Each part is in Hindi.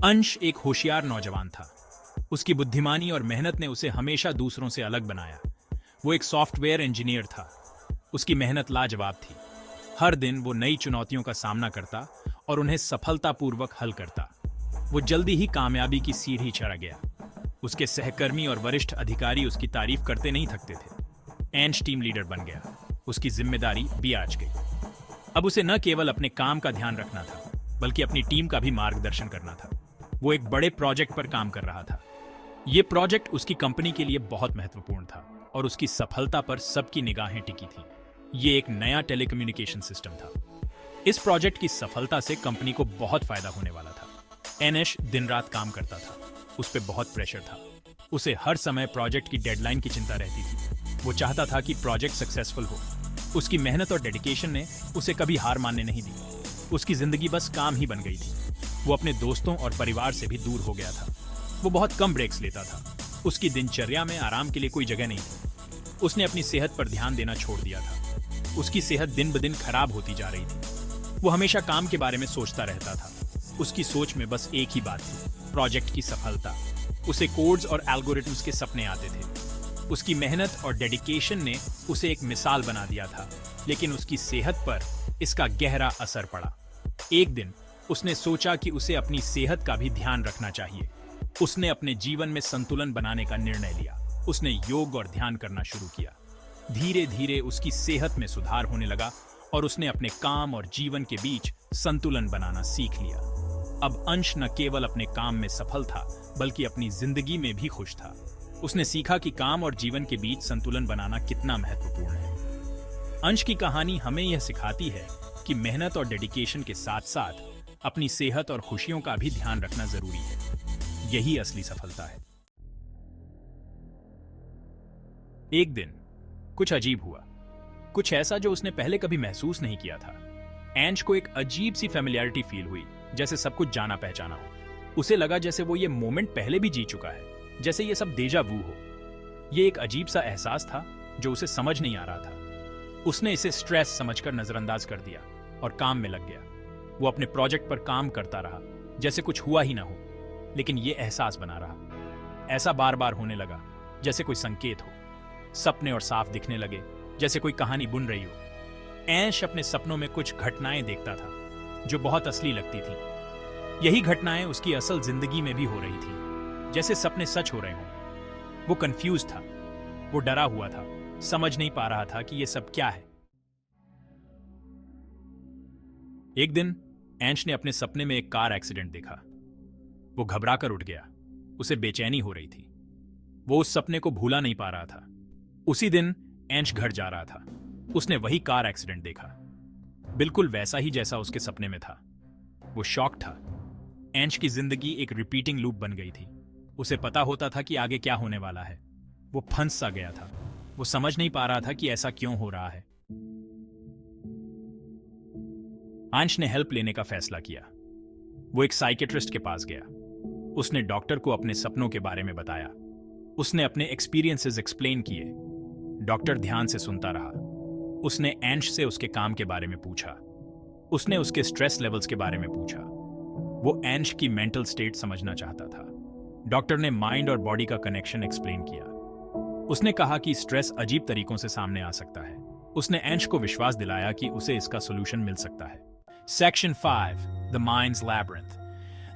अंश एक होशियार नौजवान था। उसकी बुद्धिमानी और मेहनत ने उसे हमेशा दूसरों से अलग बनाया। वो एक सॉफ्टवेयर इंजीनियर था। उसकी मेहनत लाजवाब थी। हर दिन वो नई चुनौतियों का सामना करता और उन्हें सफलतापूर्वक हल करता। वो जल्दी ही कामयाबी की सीढ़ी चढ़ गया। उसके सहकर्मी और वरिष्ठ अधिकारी उसकी तारीफ करते नहीं थकते थे। एंश टीम लीडर बन गया। उसकी जिम्मेदारी भी आज गई। अब उसे न केवल अपने काम का ध्यान रखना था, बल्कि अपनी टीम का भी मार्गदर्शन करना था। वो एक बड़े प्रोजेक्ट पर काम कर रहा था। ये प्रोजेक्ट उसकी कंपनी के लिए बहुत महत्वपूर्ण था और उसकी सफलता पर सबकी निगाहें टिकी थी। ये एक नया टेलीकम्युनिकेशन सिस्टम था। इस प्रोजेक्ट की सफलता से कंपनी को बहुत फायदा होने वाला था। एनएश दिन रात काम करता था। उस पर बहुत प्रेशर था। उसे हर समय प्रोजेक्ट की डेडलाइन की चिंता रहती थी। वो चाहता था कि प्रोजेक्ट सक्सेसफुल हो। उसकी मेहनत और डेडिकेशन ने उसे कभी हार मानने नहीं दी। उसकी जिंदगी बस काम ही बन गई थी। वो अपने दोस्तों और परिवार से भी दूर हो गया था। वो बहुत कम ब्रेक्स लेता था। उसकी दिनचर्या में आराम के लिए कोई जगह नहीं थी। उसने अपनी सेहत पर ध्यान देना छोड़ दिया था। उसकी सेहत दिन ब दिन खराब होती जा रही थी। वो हमेशा काम के बारे में सोचता रहता था। उसकी सोच में बस एक ही बात थी, प्रोजेक्ट की सफलता। उसे कोड्स और एल्गोरिथम्स के सपने आते थे। उसकी मेहनत और डेडिकेशन ने उसे एक मिसाल बना दिया था, लेकिन उसकी सेहत पर इसका गहरा असर पड़ा। एक दिन उसने सोचा कि उसे अपनी सेहत का भी ध्यान रखना चाहिए। उसने अपने जीवन में संतुलन बनाने का निर्णय लिया। उसने योग और ध्यान करना शुरू किया। धीरे धीरे उसकी सेहत में सुधार होने लगा और उसने अपने काम और जीवन के बीच संतुलन बनाना सीख लिया। अब अंश न केवल अपने काम में सफल था, बल्कि अपनी जिंदगी में भी खुश था। उसने सीखा कि काम और जीवन के बीच संतुलन बनाना कितना महत्वपूर्ण है। अंश की कहानी हमें यह सिखाती है कि मेहनत और डेडिकेशन के साथ साथ अपनी सेहत और खुशियों का भी ध्यान रखना जरूरी है। यही असली सफलता है। एक दिन कुछ अजीब हुआ। कुछ ऐसा जो उसने पहले कभी महसूस नहीं किया था। एंश को एक अजीब सी फेमिलियरिटी फील हुई, जैसे सब कुछ जाना पहचाना हो। उसे लगा जैसे वो ये मोमेंट पहले भी जी चुका है, जैसे ये सब डेजा वू हो। ये एक अजीब सा एहसास था जो उसे समझ नहीं आ रहा था। उसने इसे स्ट्रेस समझकर नजरअंदाज कर दिया और काम में लग गया। वो अपने प्रोजेक्ट पर काम करता रहा जैसे कुछ हुआ ही ना हो, लेकिन ये एहसास बना रहा। ऐसा बार बार होने लगा जैसे कोई संकेत हो। सपने और साफ दिखने लगे जैसे कोई कहानी बुन रही हो। एंश अपने सपनों में कुछ घटनाएं देखता था जो बहुत असली लगती थी। यही घटनाएं उसकी असल जिंदगी में भी हो रही थी, जैसे सपने सच हो रहे हों। वो कंफ्यूज था। वो डरा हुआ था, समझ नहीं पा रहा था कि ये सब क्या है। एक दिन एंश ने अपने सपने में एक कार एक्सीडेंट देखा। वो घबराकर उठ गया। उसे बेचैनी हो रही थी। वो उस सपने को भूला नहीं पा रहा था। उसी दिन एंश घर जा रहा था। उसने वही कार एक्सीडेंट देखा, बिल्कुल वैसा ही जैसा उसके सपने में था। वो शॉक था। एंश की जिंदगी एक रिपीटिंग लूप बन गई थी। उसे पता होता था कि आगे क्या होने वाला है। वो फंस सा गया था। वो समझ नहीं पा रहा था कि ऐसा क्यों हो रहा है। अंश ने हेल्प लेने का फैसला किया। वो एक साइकेट्रिस्ट के पास गया। उसने डॉक्टर को अपने सपनों के बारे में बताया। उसने अपने एक्सपीरियंसेस एक्सप्लेन किए। डॉक्टर ध्यान से सुनता रहा। उसने एंश से उसके काम के बारे में पूछा। उसने उसके स्ट्रेस लेवल्स के बारे में पूछा। वो एंश की मेंटल स्टेट समझना चाहता था। डॉक्टर ने माइंड और बॉडी का कनेक्शन एक्सप्लेन किया। उसने कहा कि स्ट्रेस अजीब तरीकों से सामने आ सकता है। उसने एंश को विश्वास दिलाया कि उसे इसका सॉल्यूशन मिल सकता है। Section 5, The Mind's Labyrinth.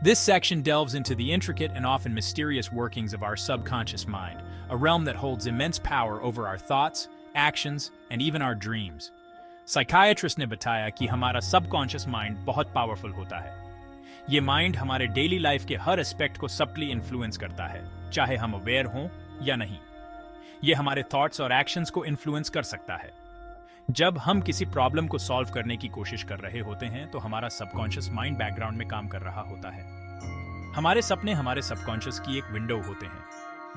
This section delves into the intricate and often mysterious workings of our subconscious mind, a realm that holds immense power over our thoughts, actions, and even our dreams. Psychiatrist ने बताया कि हमारा subconscious mind बहुत powerful होता है। ये mind हमारे daily life के हर aspect को subtly influence करता है, चाहे हम aware हों या नहीं। ये हमारे thoughts और actions को influence कर सकता है। जब हम किसी प्रॉब्लम को सॉल्व करने की कोशिश कर रहे होते हैं तो हमारा सबकॉन्शियस माइंड बैकग्राउंड में काम कर रहा होता है। हमारे सपने हमारे सबकॉन्शियस की एक विंडो होते हैं।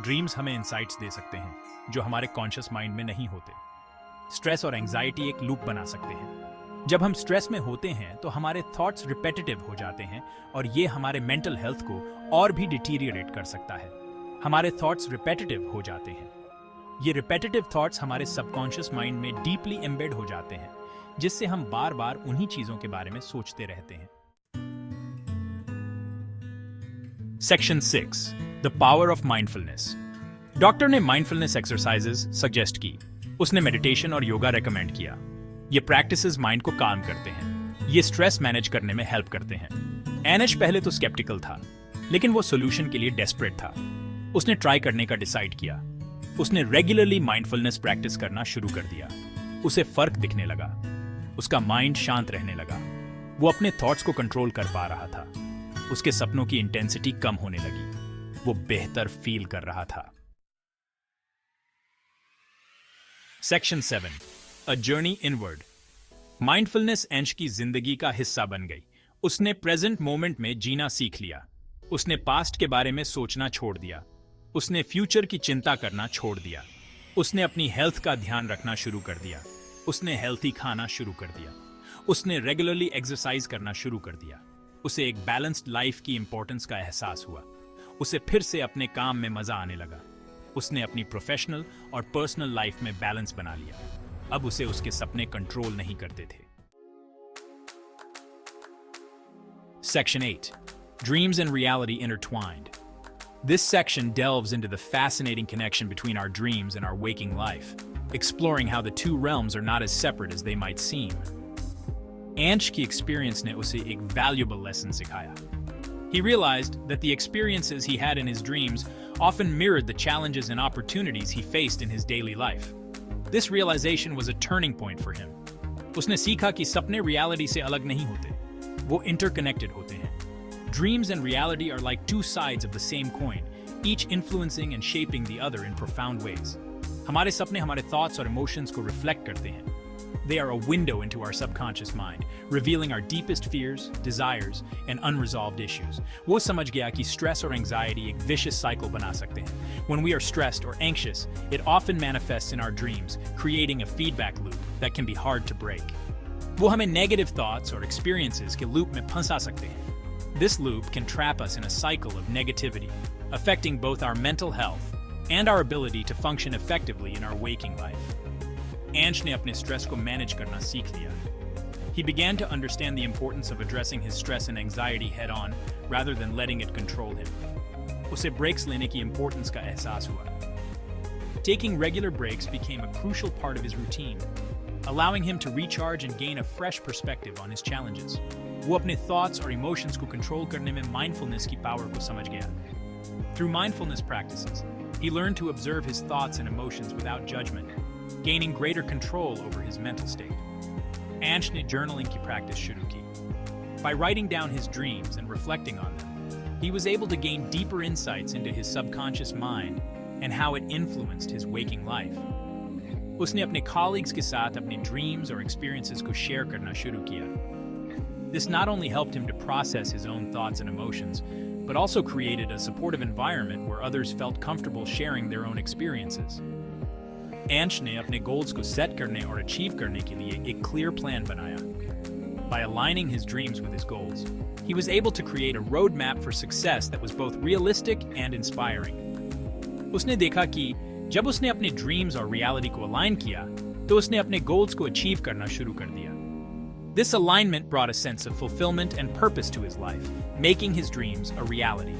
ड्रीम्स हमें इनसाइट्स दे सकते हैं जो हमारे कॉन्शियस माइंड में नहीं होते। स्ट्रेस और एंजाइटी एक लूप बना सकते हैं। जब हम स्ट्रेस में होते हैं तो हमारे थॉट्स रिपेटिटिव हो जाते हैं और ये हमारे मेंटल हेल्थ को और भी डिटीरियरेट कर सकता है। हमारे थॉट्स रिपेटिटिव हो जाते हैं। ये रिपेटिटिव थॉट्स हमारे सबकॉन्शियस माइंड में डीपली एम्बेड हो जाते हैं, जिससे हम बार बार उन्हीं चीजों के बारे में सोचते रहते हैं। Section 6 the power of mindfulness. Doctor ने माइंडफुलनेस एक्सरसाइजेस सजेस्ट की। उसने मेडिटेशन और योगा रेकमेंड किया। ये प्रैक्टिसेस माइंड को काम करते हैं। ये स्ट्रेस मैनेज करने में हेल्प करते हैं। एनएच पहले तो स्केप्टिकल था, लेकिन वो सॉल्यूशन के लिए डेस्परेट था। उसने ट्राई करने का डिसाइड किया। उसने रेगुलरली माइंडफुलनेस प्रैक्टिस करना शुरू कर दिया। उसे फर्क दिखने लगा। उसका माइंड शांत रहने लगा। वो अपने थॉट्स को कंट्रोल कर पा रहा था। उसके सपनों की इंटेंसिटी कम होने लगी। वो बेहतर फील कर रहा था। Section 7 a journey inward. Mindfulness एंश की जिंदगी का हिस्सा बन गई। उसने प्रेजेंट मोमेंट में जीना सीख लिया। उसने पास्ट के बारे में सोचना छोड़ दिया। उसने फ्यूचर की चिंता करना छोड़ दिया। उसने अपनी हेल्थ का ध्यान रखना शुरू कर दिया। उसने हेल्थी खाना शुरू कर दिया। उसने रेगुलरली एक्सरसाइज करना शुरू कर दिया। उसे एक बैलेंस्ड लाइफ की इंपॉर्टेंस का एहसास हुआ। उसे फिर से अपने काम में मजा आने लगा। उसने अपनी प्रोफेशनल और पर्सनल लाइफ में बैलेंस बना लिया। अब उसे उसके सपने कंट्रोल नहीं करते थे। Section 8 Dreams and Reality Intertwined. This section delves into the fascinating connection between our dreams and our waking life, exploring how the two realms are not as separate as they might seem. Ansh की experience ने उसे एक valuable lesson सिखाया. He realized that the experiences he had in his dreams often mirrored the challenges and opportunities he faced in his daily life. This realization was a turning point for him. उसने सीखा कि सपने reality से अलग नहीं होते, वो interconnected होते हैं. Dreams and reality are like two sides of the same coin, each influencing and shaping the other in profound ways. हमारे सपने हमारे thoughts और emotions को reflect करते हैं. They are a window into our subconscious mind, revealing our deepest fears, desires, and unresolved issues. वो समझ गया कि stress और anxiety एक vicious cycle बना सकते हैं. When we are stressed or anxious, it often manifests in our dreams, creating a feedback loop that can be hard to break. वो हमें negative thoughts or experiences के loop में फंसा सकते हैं. This loop can trap us in a cycle of negativity, affecting both our mental health and our ability to function effectively in our waking life. Ansh ने अपने stress को manage करना सीख लिया. He began to understand the importance of addressing his stress and anxiety head-on rather than letting it control him. उसे breaks लेने की importance का एहसास हुआ. Taking regular breaks became a crucial part of his routine, allowing him to recharge and gain a fresh perspective on his challenges. वो अपने thoughts और emotions को control करने में mindfulness की power को समझ गया. Through mindfulness practices, he learned to observe his thoughts and emotions without judgment, gaining greater control over his mental state. Ansh ने journaling की practice शुरू की. By writing down his dreams and reflecting on them, he was able to gain deeper insights into his subconscious mind and how it influenced his waking life. उसने अपने colleagues के साथ अपने dreams और experiences को share करना शुरू किया. This not only helped him to process his own thoughts and emotions, but also created a supportive environment where others felt comfortable sharing their own experiences. Ansh ने अपने goals को set करने और achieve करने के लिए एक clear plan बनाया. By aligning his dreams with his goals, he was able to create a roadmap for success that was both realistic and inspiring. उसने देखा कि जब उसने अपने dreams और reality को align किया, तो उसने अपने goals को achieve करना शुरू कर दिया. This alignment brought a sense of fulfillment and purpose to his life, making his dreams a reality.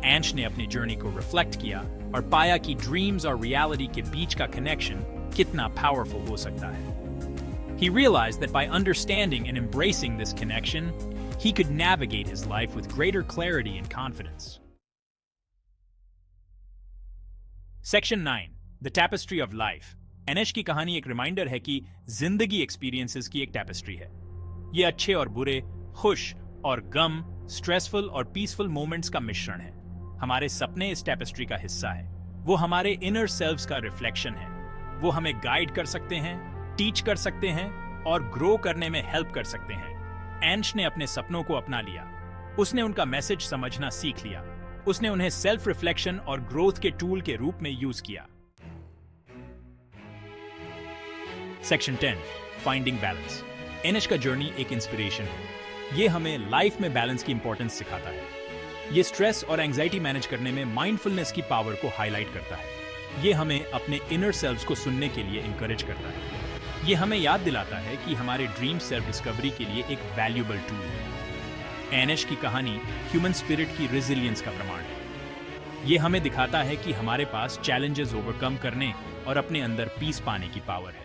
Ansh ने अपनी journey को reflect किया और पाया कि dreams और reality के बीच का connection कितना powerful हो सकता है. He realized that by understanding and embracing this connection, he could navigate his life with greater clarity and confidence. Section 9 The Tapestry of Life. NH की कहानी एक रिमाइंडर है कि जिंदगी एक्सपीरियंसेस की एक टैपेस्ट्री है. ये अच्छे और बुरे, खुश और गम, स्ट्रेसफुल और पीसफुल मोमेंट्स का मिश्रण है. हमारे सपने इस टैपेस्ट्री का हिस्सा है. वो हमारे इनर सेल्व्स का रिफ्लेक्शन है. वो हमें गाइड कर सकते हैं, टीच कर सकते हैं और ग्रो करने में हेल्प कर सकते हैं. एंश ने अपने सपनों को अपना लिया. उसने उनका मैसेज समझना सीख लिया. उसने उन्हें सेल्फ रिफ्लेक्शन और ग्रोथ के टूल के रूप में यूज किया. Section 10 finding balance. एनएच का जर्नी एक इंस्पिरेशन है. ये हमें लाइफ में बैलेंस की इंपॉर्टेंस सिखाता है. ये स्ट्रेस और एंजाइटी मैनेज करने में माइंडफुलनेस की पावर को हाईलाइट करता है. ये हमें अपने इनर सेल्व्स को सुनने के लिए इंकरेज करता है. ये हमें याद दिलाता है कि हमारे ड्रीम सेल्फ डिस्कवरी के लिए एक वैल्यूएबल टूल है. एनिश की कहानी ह्यूमन स्पिरिट की रेजिलियंस का प्रमाण है। ये हमें दिखाता है कि हमारे पास चैलेंजेस ओवरकम करने और अपने अंदर पीस पाने की पावर है।